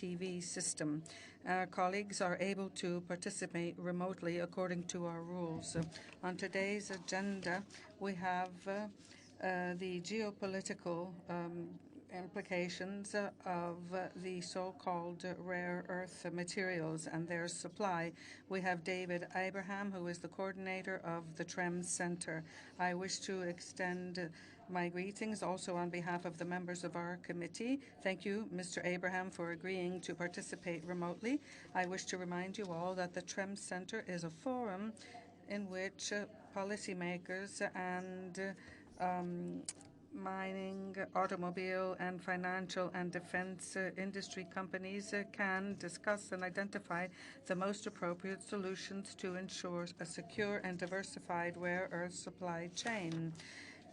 TV system. Our colleagues are able to participate remotely according to our rules. On today's agenda, we have the geopolitical implications of the so-called rare earth materials and their supply. We have David Abraham, who is the coordinator of the TREM Center. I wish to extend my greetings also on behalf of the members of our committee. Thank you, Mr. Abraham, for agreeing to participate remotely. I wish to remind you all that the TREM Center is a forum in which policymakers and mining, automobile, and financial and defense industry companies can discuss and identify the most appropriate solutions to ensure a secure and diversified rare earth supply chain.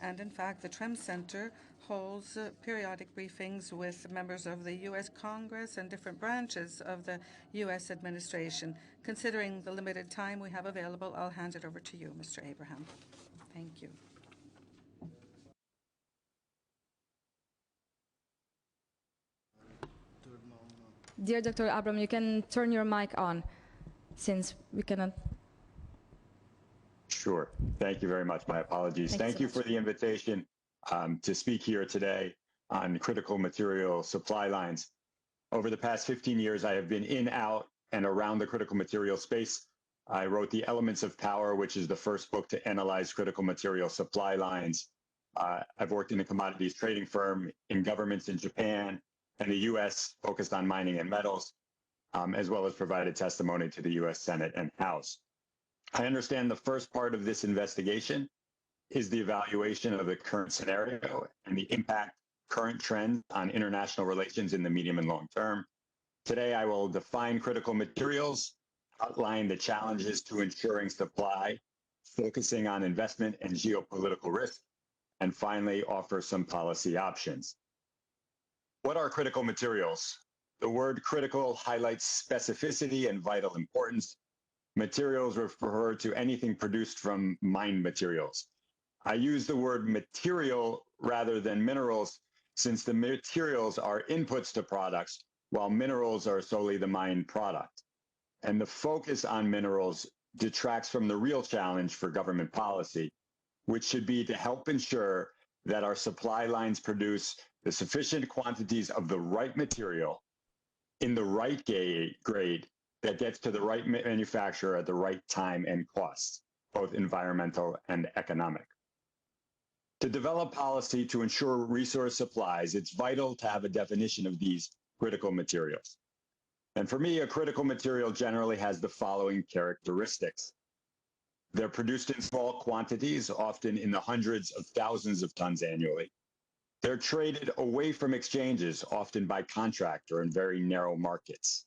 And in fact, the TREM Center holds periodic briefings with members of the U.S. Congress and different branches of the U.S. administration. Considering the limited time we have available, I'll hand it over to you, Mr. Abraham. Thank you. Dear Dr. Abraham, you can turn your mic on since we cannot. Sure. Thank you very much. My apologies. Thank you for the invitation to speak here today on critical material supply lines. Over the past 15 years, I have been in, out, and around the critical material space. I wrote The Elements of Power, which is the first book to analyze critical material supply lines. I've worked in a commodities trading firm, in governments in Japan and the U.S., focused on mining and metals, as well as provided testimony to the U.S. Senate and House. I understand the first part of this investigation is the evaluation of the current scenario and the impact current trends on international relations in the medium and long term. Today, I will define critical materials, outline the challenges to ensuring supply, focusing on investment and geopolitical risk, and finally offer some policy options. What are critical materials? The word critical highlights specificity and vital importance. Materials refer to anything produced from mined materials. I use the word material rather than minerals, since the materials are inputs to products, while minerals are solely the mined product. And the focus on minerals detracts from the real challenge for government policy, which should be to help ensure that our supply lines produce the sufficient quantities of the right material in the right grade that gets to the right manufacturer at the right time and cost, both environmental and economic. To develop policy to ensure resource supplies, it's vital to have a definition of these critical materials. And for me, a critical material generally has the following characteristics. They're produced in small quantities, often in the hundreds of thousands of tons annually. They're traded away from exchanges, often by contract or in very narrow markets.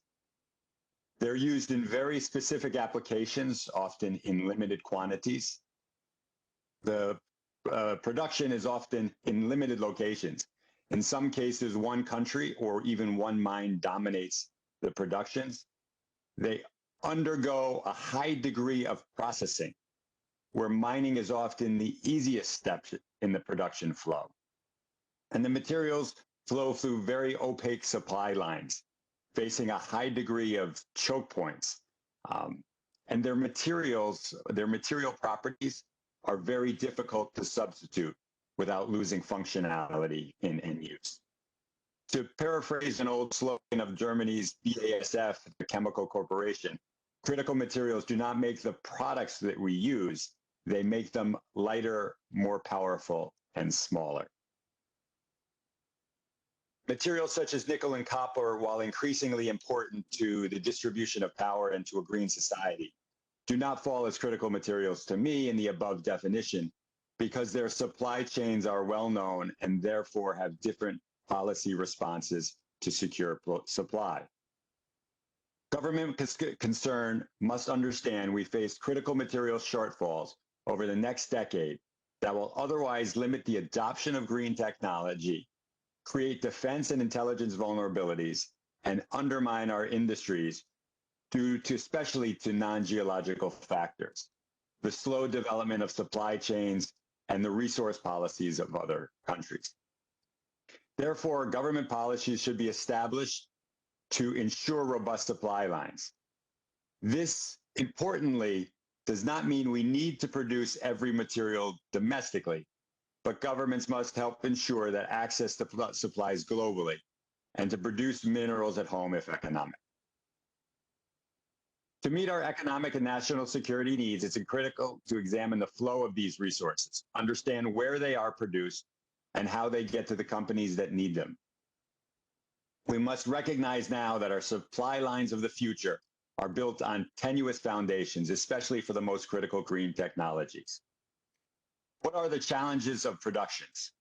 They're used in very specific applications, often in limited quantities. The production is often in limited locations. In some cases, one country or even one mine dominates the productions. They undergo a high degree of processing, where mining is often the easiest step in the production flow. And the materials flow through very opaque supply lines, facing a high degree of choke points. And their material properties are very difficult to substitute without losing functionality in end use. To paraphrase an old slogan of Germany's BASF, the chemical corporation, critical materials do not make the products that we use, they make them lighter, more powerful, and smaller. Materials such as nickel and copper, while increasingly important to the distribution of power and to a green society, do not fall as critical materials to me in the above definition, because their supply chains are well known and therefore have different policy responses to secure supply. Government concern must understand we face critical materials shortfalls over the next decade that will otherwise limit the adoption of green technology, create defense and intelligence vulnerabilities, and undermine our industries due to especially to non-geological factors, the slow development of supply chains, and the resource policies of other countries. Therefore, government policies should be established to ensure robust supply lines. This, importantly, does not mean we need to produce every material domestically, but governments must help ensure that access to supplies globally and to produce minerals at home if economic. To meet our economic and national security needs, it's critical to examine the flow of these resources, understand where they are produced, and how they get to the companies that need them. We must recognize now that our supply lines of the future are built on tenuous foundations, especially for the most critical green technologies. What are the challenges of productions?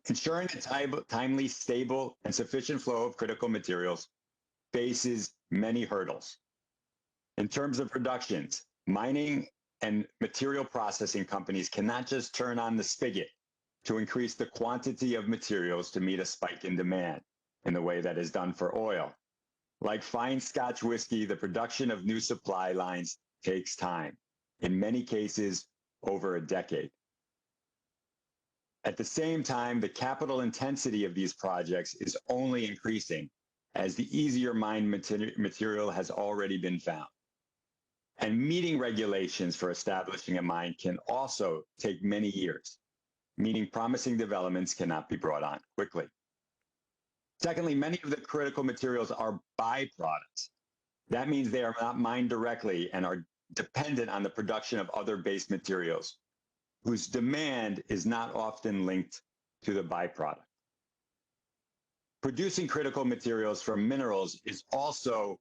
Ensuring a timely, stable, and sufficient flow of critical materials faces many hurdles. In terms of productions, mining and material processing companies cannot just turn on the spigot to increase the quantity of materials to meet a spike in demand in the way that is done for oil. Like fine Scotch whiskey, the production of new supply lines takes time, in many cases over a decade. At the same time, the capital intensity of these projects is only increasing as the easier mined material has already been found. And meeting regulations for establishing a mine can also take many years, meaning promising developments cannot be brought on quickly. Secondly, many of the critical materials are byproducts. That means they are not mined directly and are dependent on the production of other base materials, whose demand is not often linked to the byproduct. Producing critical materials from minerals is also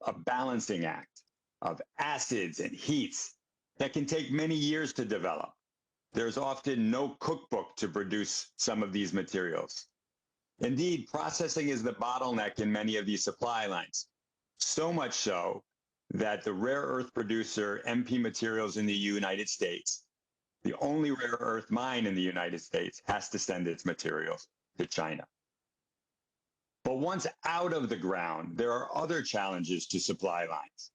a balancing act of acids and heats that can take many years to develop. There's often no cookbook to produce some of these materials. Indeed, processing is the bottleneck in many of these supply lines, so much so that the rare earth producer MP Materials in the United States, the only rare earth mine in the United States, has to send its materials to China. But once out of the ground, there are other challenges to supply lines.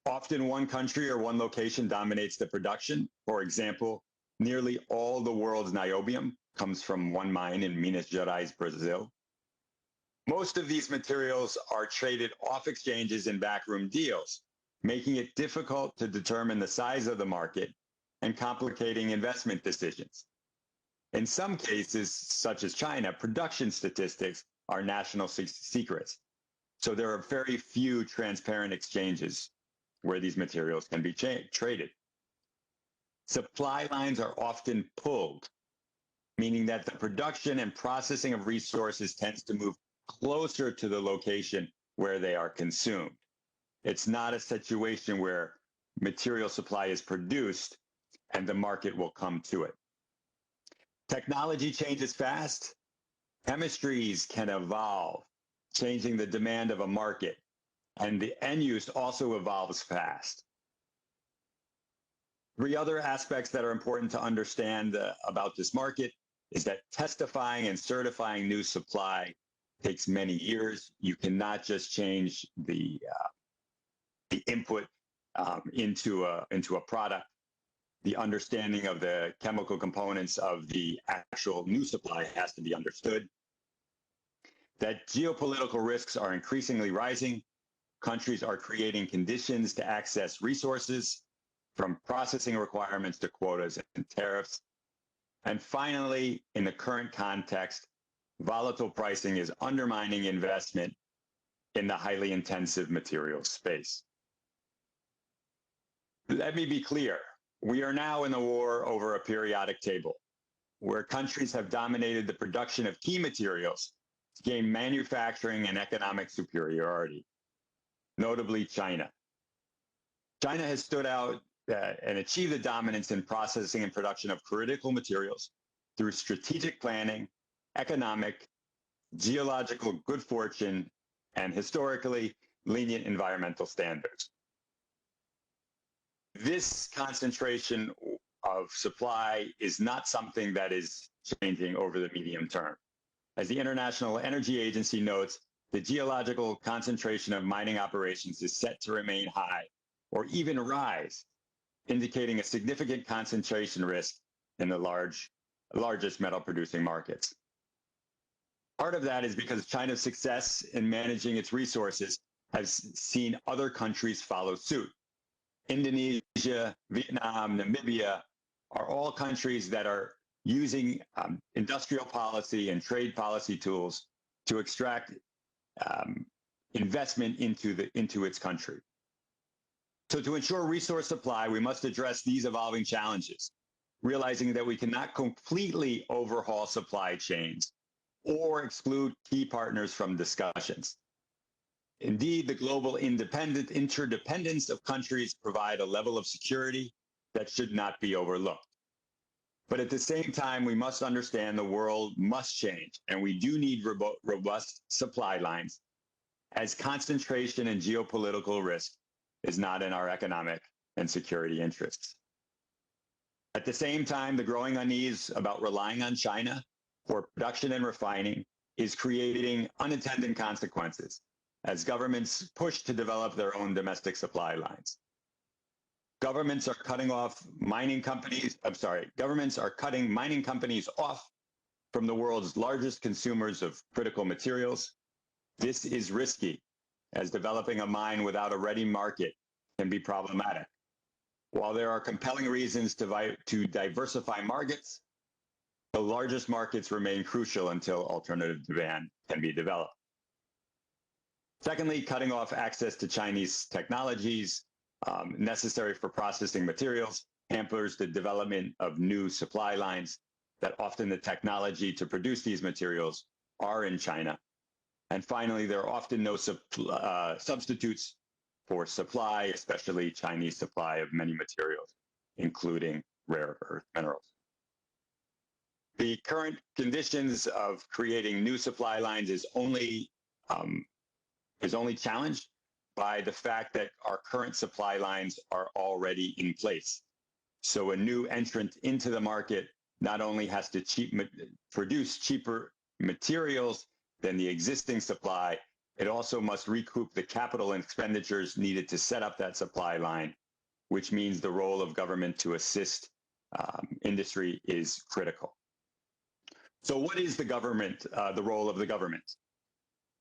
Often one country or one location dominates the production. For example, nearly all the world's niobium comes from one mine in Minas Gerais, Brazil. Most of these materials are traded off exchanges in backroom deals, making it difficult to determine the size of the market and complicating investment decisions. In some cases, such as China, production statistics are national secrets. So there are very few transparent exchanges where these materials can be traded. Supply lines are often pulled, meaning that the production and processing of resources tends to move closer to the location where they are consumed. It's not a situation where material supply is produced and the market will come to it. Technology changes fast. Chemistries can evolve, changing the demand of a market, and the end use also evolves fast. Three other aspects that are important to understand about this market is that testifying and certifying new supply takes many years. You cannot just change the input into a product. The understanding of the chemical components of the actual new supply has to be understood. That geopolitical risks are increasingly rising. Countries are creating conditions to access resources, from processing requirements to quotas and tariffs. And finally, in the current context, volatile pricing is undermining investment in the highly intensive materials space. Let me be clear. We are now in a war over a periodic table, where countries have dominated the production of key materials to gain manufacturing and economic superiority, notably China. China has stood out and achieved the dominance in processing and production of critical materials through strategic planning, economic, geological good fortune, and historically lenient environmental standards. This concentration of supply is not something that is changing over the medium term. As the International Energy Agency notes, the geological concentration of mining operations is set to remain high or even rise, indicating a significant concentration risk in the largest metal producing markets. Part of that is because China's success in managing its resources has seen other countries follow suit. Indonesia, Vietnam, Namibia are all countries that are using industrial policy and trade policy tools to extract investment into its country. So to ensure resource supply, we must address these evolving challenges, realizing that we cannot completely overhaul supply chains or exclude key partners from discussions. Indeed, the global interdependence of countries provide a level of security that should not be overlooked. But at the same time, we must understand the world must change, and we do need robust supply lines, as concentration and geopolitical risk is not in our economic and security interests. At the same time, the growing unease about relying on China for production and refining is creating unintended consequences as governments push to develop their own domestic supply lines. Governments are cutting mining companies off from the world's largest consumers of critical materials. This is risky, as developing a mine without a ready market can be problematic. While there are compelling reasons to diversify markets, the largest markets remain crucial until alternative demand can be developed. Secondly, cutting off access to Chinese technologies necessary for processing materials hampers the development of new supply lines that often the technology to produce these materials are in China. And finally, there are often no substitutes for supply, especially Chinese supply of many materials, including rare earth minerals. The current conditions of creating new supply lines is only challenged by the fact that our current supply lines are already in place. So a new entrant into the market not only has to produce cheaper materials than the existing supply, it also must recoup the capital and expenditures needed to set up that supply line, which means the role of government to assist industry is critical. So what is the role of the government?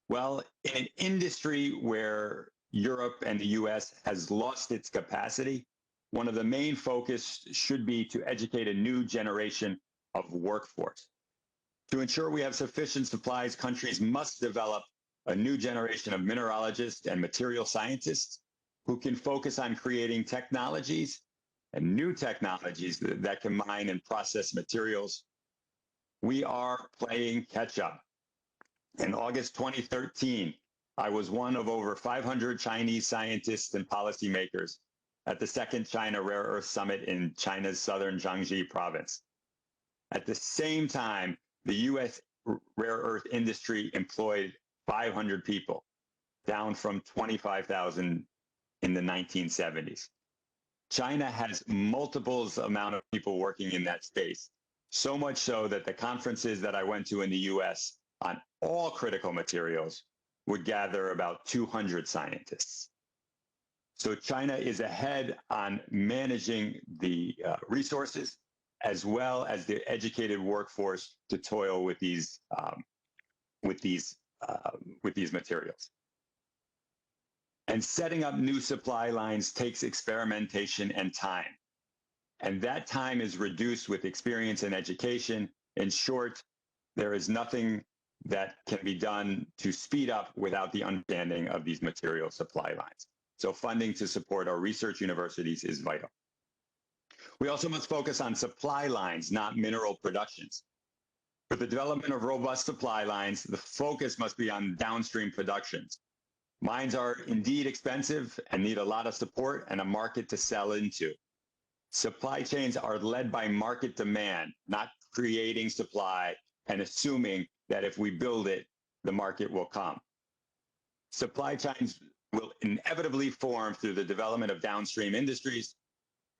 Well, in an industry where Europe and the US has lost its capacity, one of the main focus should be to educate a new generation of workforce. To ensure we have sufficient supplies, countries must develop a new generation of mineralogists and material scientists who can focus on creating technologies and new technologies that can mine and process materials. We are playing catch up. In August 2013, I was one of over 500 Chinese scientists and policymakers at the second China Rare Earth Summit in China's southern Jiangxi province. At the same time, the US rare earth industry employed 500 people, down from 25,000 in the 1970s. China has multiples amount of people working in that space, so much so that the conferences that I went to in the US on all critical materials would gather about 200 scientists. So China is ahead on managing the resources as well as the educated workforce to toil with these materials. And setting up new supply lines takes experimentation and time. And that time is reduced with experience and education. In short, there is nothing that can be done to speed up without the understanding of these material supply lines. So funding to support our research universities is vital. We also must focus on supply lines, not mineral productions. For the development of robust supply lines, the focus must be on downstream productions. Mines are indeed expensive and need a lot of support and a market to sell into. Supply chains are led by market demand, not creating supply and assuming that if we build it, the market will come. Supply chains will inevitably form through the development of downstream industries.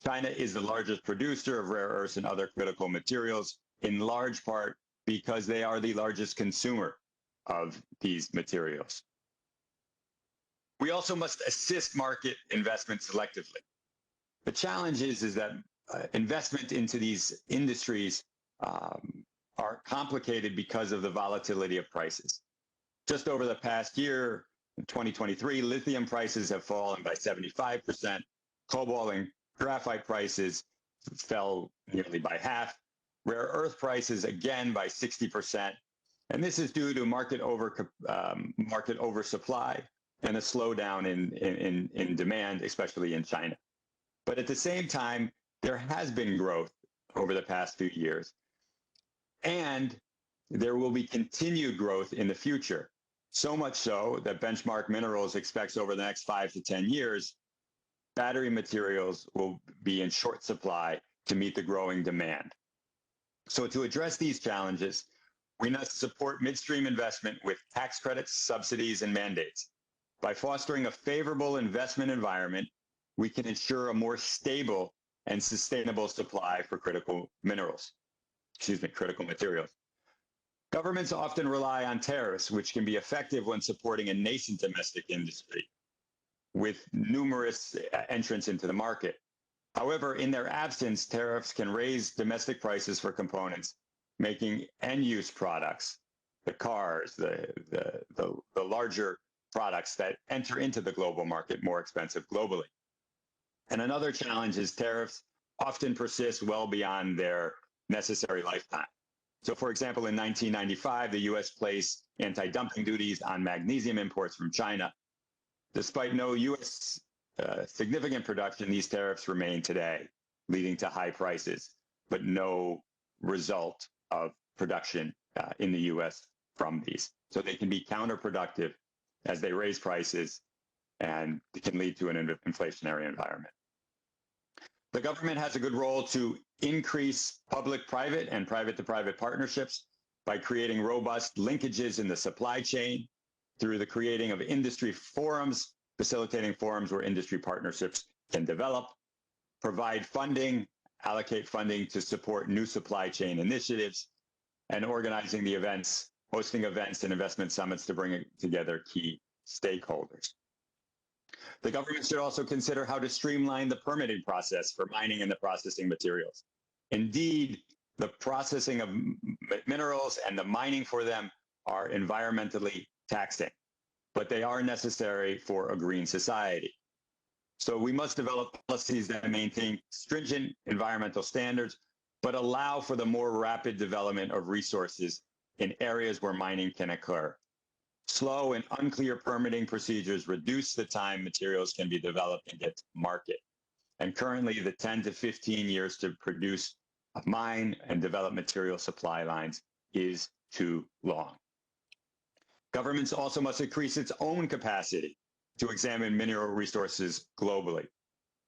China is the largest producer of rare earths and other critical materials, in large part because they are the largest consumer of these materials. We also must assist market investment selectively. The challenge is that investment into these industries are are complicated because of the volatility of prices. Just over the past year, in 2023, lithium prices have fallen by 75%. Cobalt and graphite prices fell nearly by half. Rare earth prices again by 60%. And this is due to market oversupply and a slowdown in demand, especially in China. But at the same time, there has been growth over the past few years. And there will be continued growth in the future. So much so that Benchmark Minerals expects over the next 5 to 10 years, battery materials will be in short supply to meet the growing demand. So to address these challenges, we must support midstream investment with tax credits, subsidies, and mandates. By fostering a favorable investment environment, we can ensure a more stable and sustainable supply for critical materials. Governments often rely on tariffs, which can be effective when supporting a nascent domestic industry with numerous entrants into the market. However, in their absence, tariffs can raise domestic prices for components, making end-use products, the cars, the larger products that enter into the global market more expensive globally. And another challenge is tariffs often persist well beyond their necessary lifetime. So for example, in 1995, the US placed anti-dumping duties on magnesium imports from China. Despite no US significant production, these tariffs remain today, leading to high prices, but no result of production in the US from these. So they can be counterproductive as they raise prices, and it can lead to an inflationary environment. The government has a good role to increase public-private and private-to-private partnerships by creating robust linkages in the supply chain through the creating of industry forums, facilitating forums where industry partnerships can develop, provide funding, allocate funding to support new supply chain initiatives, and organizing the events, hosting events and investment summits to bring together key stakeholders. The government should also consider how to streamline the permitting process for mining and the processing materials. Indeed, the processing of minerals and the mining for them are environmentally taxing, but they are necessary for a green society. So we must develop policies that maintain stringent environmental standards, but allow for the more rapid development of resources in areas where mining can occur. Slow and unclear permitting procedures reduce the time materials can be developed and get to market. And currently, the 10 to 15 years to produce a mine and develop material supply lines is too long. Governments also must increase its own capacity to examine mineral resources globally.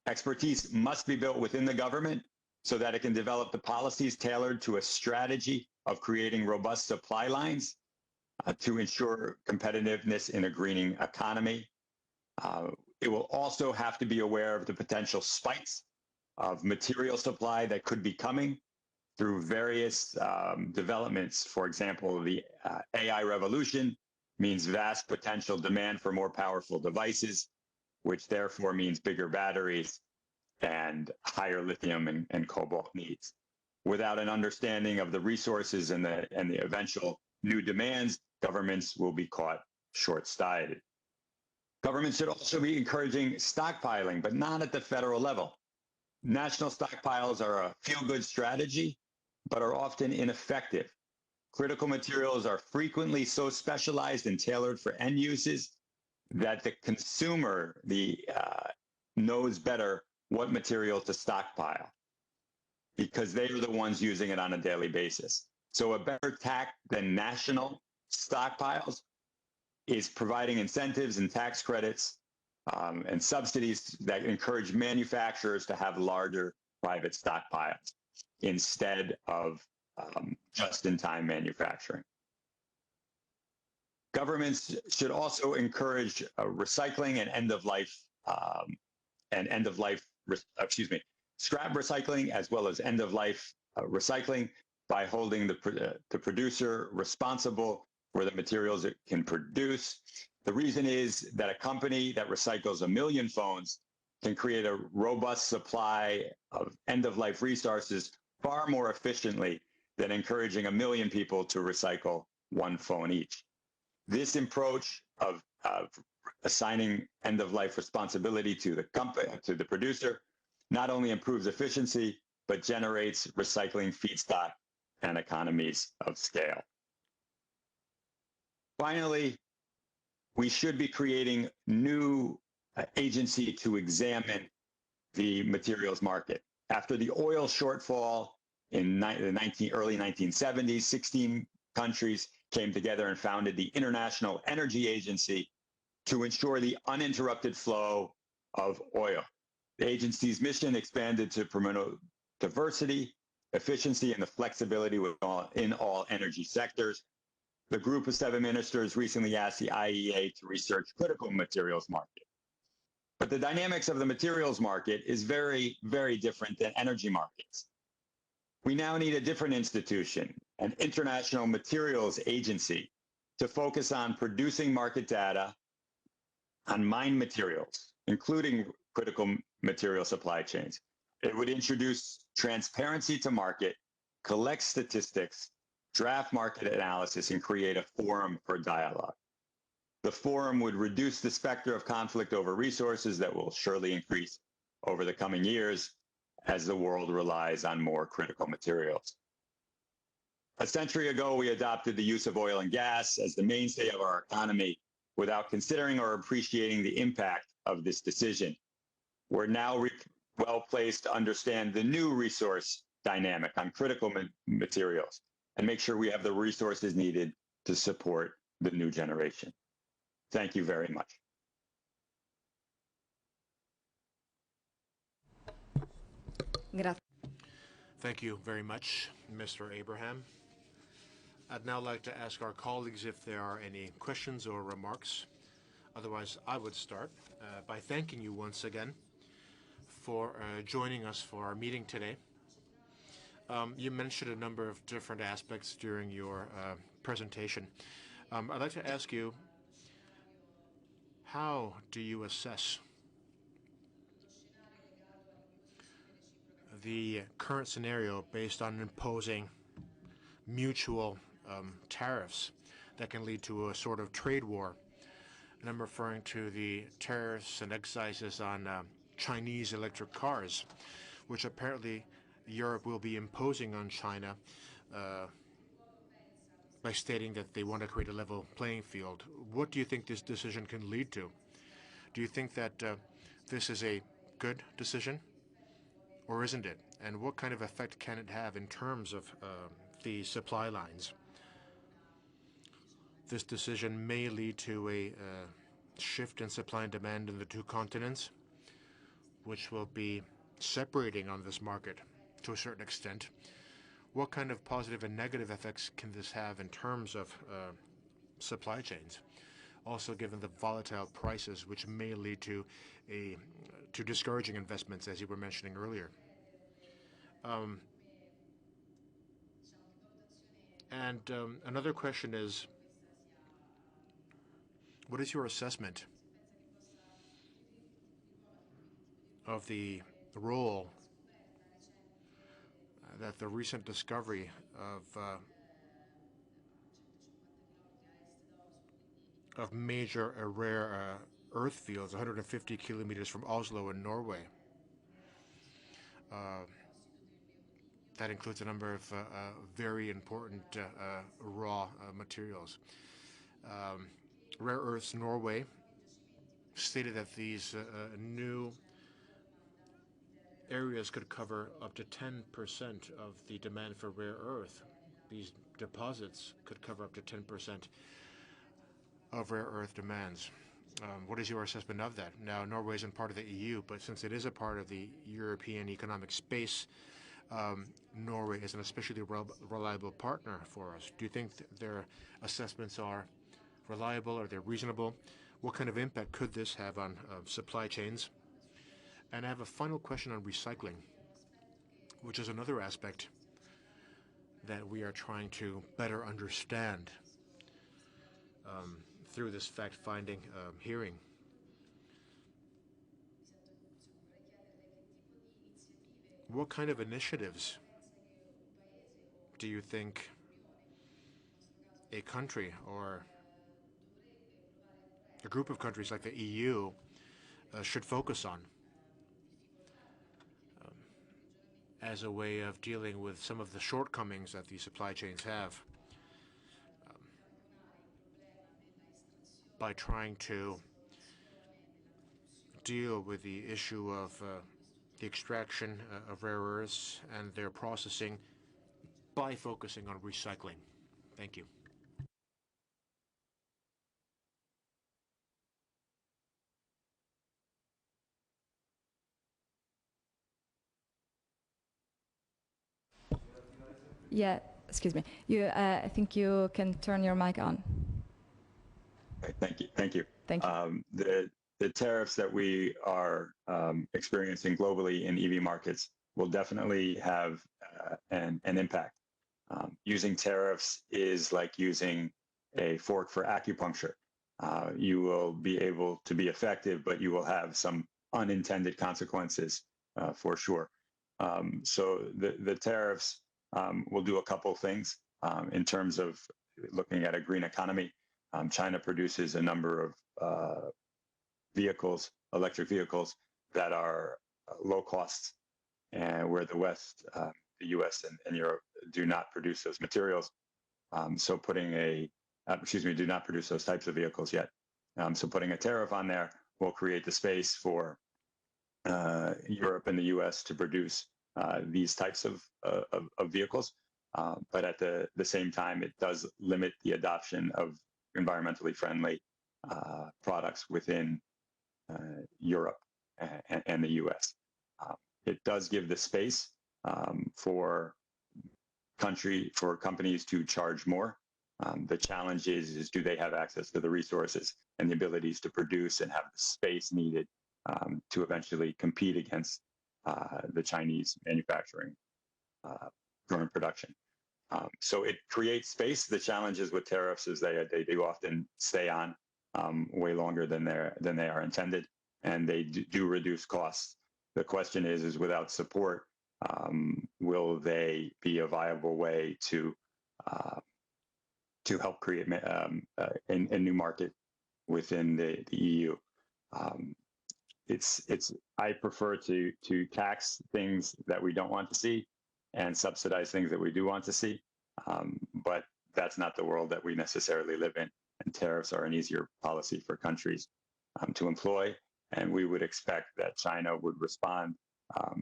Expertise must be built within the government so that it can develop the policies tailored to a strategy of creating robust supply lines to ensure competitiveness in a greening economy. It will also have to be aware of the potential spikes of material supply that could be coming through various developments. For example, the AI revolution means vast potential demand for more powerful devices, which therefore means bigger batteries and higher lithium and cobalt needs. Without an understanding of the resources and the eventual new demands, governments will be caught short-sighted. Governments should also be encouraging stockpiling, but not at the federal level. National stockpiles are a feel-good strategy, but are often ineffective. Critical materials are frequently so specialized and tailored for end uses that the consumer knows better what material to stockpile because they are the ones using it on a daily basis. So a better tack than national stockpiles is providing incentives and tax credits and subsidies that encourage manufacturers to have larger private stockpiles instead of just-in-time manufacturing. Governments should also encourage recycling and scrap recycling as well as end-of-life recycling by holding the producer responsible for the materials it can produce. The reason is that a company that recycles 1 million phones can create a robust supply of end-of-life resources far more efficiently than encouraging 1 million people to recycle 1 phone each. This approach of assigning end-of-life responsibility to the company, to the producer, not only improves efficiency, but generates recycling feedstock and economies of scale. Finally, we should be creating new agency to examine the materials market. After the oil shortfall in the early 1970s, 16 countries came together and founded the International Energy Agency to ensure the uninterrupted flow of oil. The agency's mission expanded to promote diversity, efficiency, and the flexibility in all energy sectors. The group of 7 ministers recently asked the IEA to research critical materials market. But the dynamics of the materials market is very, very different than energy markets. We now need a different institution, an international materials agency, to focus on producing market data on mined materials, including critical material supply chains. It would introduce transparency to market, collect statistics, draft market analysis, and create a forum for dialogue. The forum would reduce the specter of conflict over resources that will surely increase over the coming years as the world relies on more critical materials. A century ago, we adopted the use of oil and gas as the mainstay of our economy without considering or appreciating the impact of this decision. We're now well placed to understand the new resource dynamic on critical materials and make sure we have the resources needed to support the new generation. Thank you very much. Grazie. Thank you very much, Mr. Abraham. I'd now like to ask our colleagues if there are any questions or remarks. Otherwise, I would start by thanking you once again for joining us for our meeting today. You mentioned a number of different aspects during your presentation. I'd like to ask you, how do you assess the current scenario based on imposing mutual tariffs that can lead to a sort of trade war? And I'm referring to the tariffs and excises on Chinese electric cars, which apparently Europe will be imposing on China by stating that they want to create a level playing field. What do you think this decision can lead to? Do you think that this is a good decision, or isn't it? And what kind of effect can it have in terms of the supply lines? This decision may lead to a shift in supply and demand in the 2 continents, which will be separating on this market to a certain extent. What kind of positive and negative effects can this have in terms of supply chains? Also, given the volatile prices, which may lead to discouraging investments, as you were mentioning earlier. Another question is, what is your assessment of the role that the recent discovery of major rare earth fields 150 kilometers from Oslo in Norway? That includes a number of very important raw materials. Rare Earths Norway stated that these new areas could cover up to 10% of the demand for rare earth. These deposits could cover up to 10% of rare earth demands. What is your assessment of that? Now, Norway isn't part of the EU, but since it is a part of the European economic space, Norway is an especially reliable partner for us. Do you think their assessments are reliable? Are they reasonable? What kind of impact could this have on supply chains? And I have a final question on recycling, which is another aspect that we are trying to better understand through this fact-finding hearing. What kind of initiatives do you think a country or a group of countries like the EU should focus on as a way of dealing with some of the shortcomings that the supply chains have, by trying to deal with the issue of the extraction of rare earths and their processing by focusing on recycling? Thank you. Yeah, excuse me. I think you can turn your mic on. Okay, thank you. Thank you. Thank you. The tariffs that we are experiencing globally in EV markets will definitely have an impact. Using tariffs is like using a fork for acupuncture. You will be able to be effective, but you will have some unintended consequences for sure. So the tariffs will do a couple things in terms of looking at a green economy. China produces a number of vehicles, electric vehicles, that are low cost, and where the West, the US and Europe do not produce those materials. So putting do not produce those types of vehicles yet. So putting a tariff on there will create the space for Europe and the US to produce these types of vehicles. But at the same time, it does limit the adoption of environmentally friendly products within Europe and the US. It does give the space for companies to charge more. The challenge is do they have access to the resources and the abilities to produce and have the space needed to eventually compete against the Chinese manufacturing drone production. So it creates space. The challenges with tariffs is they do often stay on way longer than they are intended, and they do reduce costs. The question is without support, will they be a viable way to help create a new market within the EU? I prefer to tax things that we don't want to see and subsidize things that we do want to see. But that's not the world that we necessarily live in. And tariffs are an easier policy for countries to employ. And we would expect that China would respond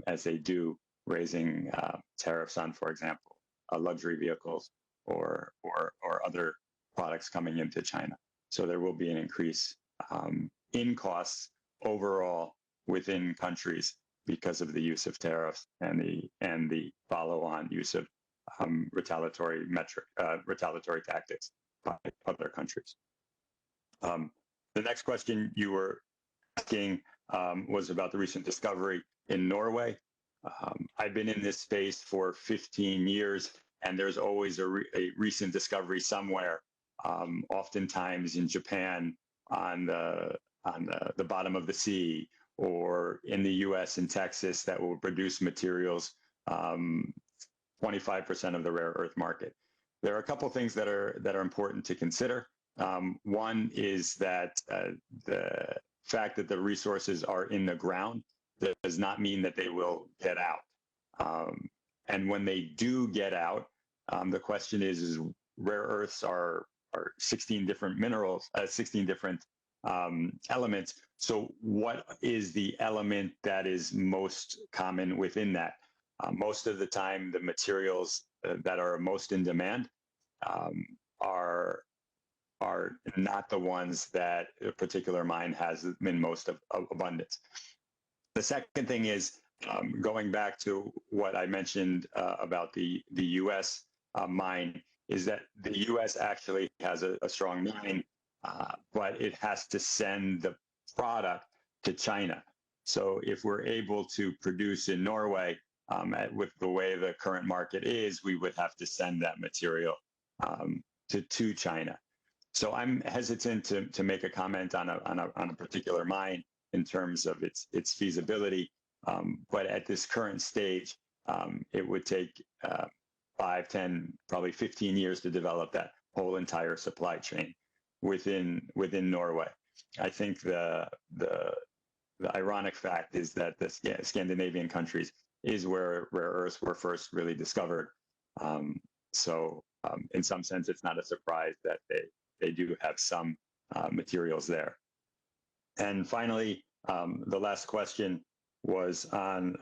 as they do, raising tariffs on, for example, luxury vehicles or other products coming into China. So there will be an increase in costs overall within countries because of the use of tariffs and the follow-on use of retaliatory tactics by other countries. The next question you were asking was about the recent discovery in Norway. I've been in this space for 15 years, and there's always a recent discovery somewhere, oftentimes in Japan on the bottom of the sea, or in the US in Texas, that will produce materials 25% of the rare earth market. There are a couple things that are important to consider. One is that the fact that the resources are in the ground does not mean that they will get out. And when they do get out, the question is rare earths are 16 different minerals, 16 different elements. So what is the element that is most common within that? Most of the time, the materials that are most in demand are not the ones that a particular mine has in most of abundance. The second thing is, going back to what I mentioned about the US mine, is that the US actually has a strong mine, but it has to send the product to China. So if we're able to produce in Norway, with the way the current market is, we would have to send that material to China. So I'm hesitant to make a comment on a particular mine in terms of its feasibility. But at this current stage, it would take 5, 10, probably 15 years to develop that whole entire supply chain within Norway. I think the ironic fact is that the Scandinavian countries is where rare earths were first really discovered. In some sense, it's not a surprise that they do have some materials there. And finally, the last question was on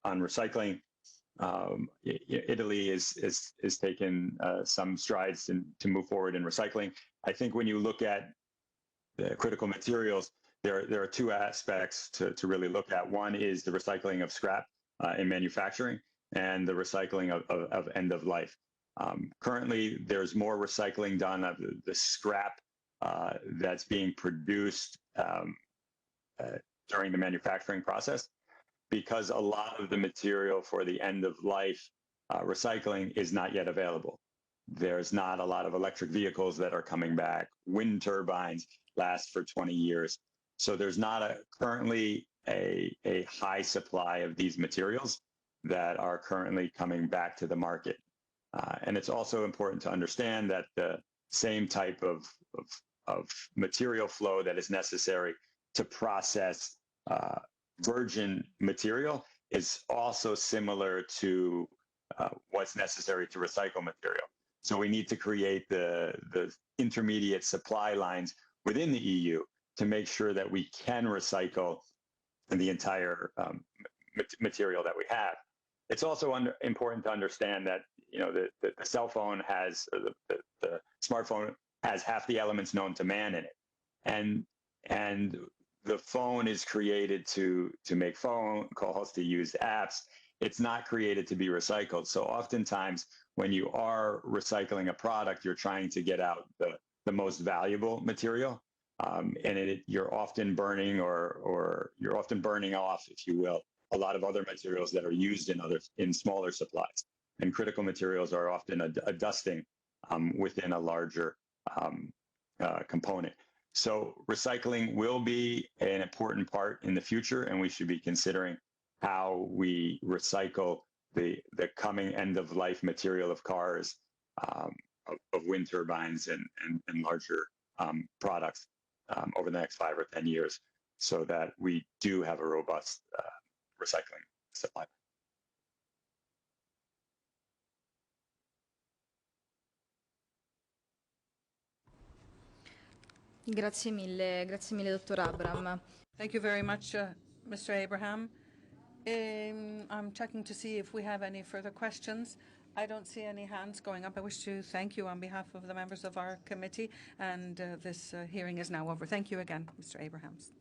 recycling. Italy is taken some strides to move forward in recycling. I think when you look at the critical materials, there are two aspects to really look at. One is the recycling of scrap in manufacturing and the recycling of end of life. Currently, there's more recycling done of the scrap that's being produced during the manufacturing process, because a lot of the material for the end of life recycling is not yet available. There's not a lot of electric vehicles that are coming back. Wind turbines last for 20 years. So there's not currently a high supply of these materials that are currently coming back to the market. And it's also important to understand that the same type of material flow that is necessary to process virgin material is also similar to what's necessary to recycle material. So we need to create the intermediate supply lines within the EU to make sure that we can recycle the entire material that we have. It's also important to understand that the cell phone has, the smartphone has half the elements known to man in it, and the phone is created to make phone calls, to use apps. It's not created to be recycled. So oftentimes when you are recycling a product, you're trying to get out the most valuable material, and you're often burning or you're often burning off, if you will, a lot of other materials that are used in smaller supplies. And critical materials are often a dusting within a larger component. So recycling will be an important part in the future, and we should be considering how we recycle the coming end-of-life material of cars, of wind turbines and larger products over the next 5 or 10 years, so that we do have a robust recycling supply. Grazie mille, Dottor Abram. Thank you very much, Mr. Abraham. I'm checking to see if we have any further questions. I don't see any hands going up. I wish to thank you on behalf of the members of our committee, and this hearing is now over. Thank you again, Mr. Abrahams.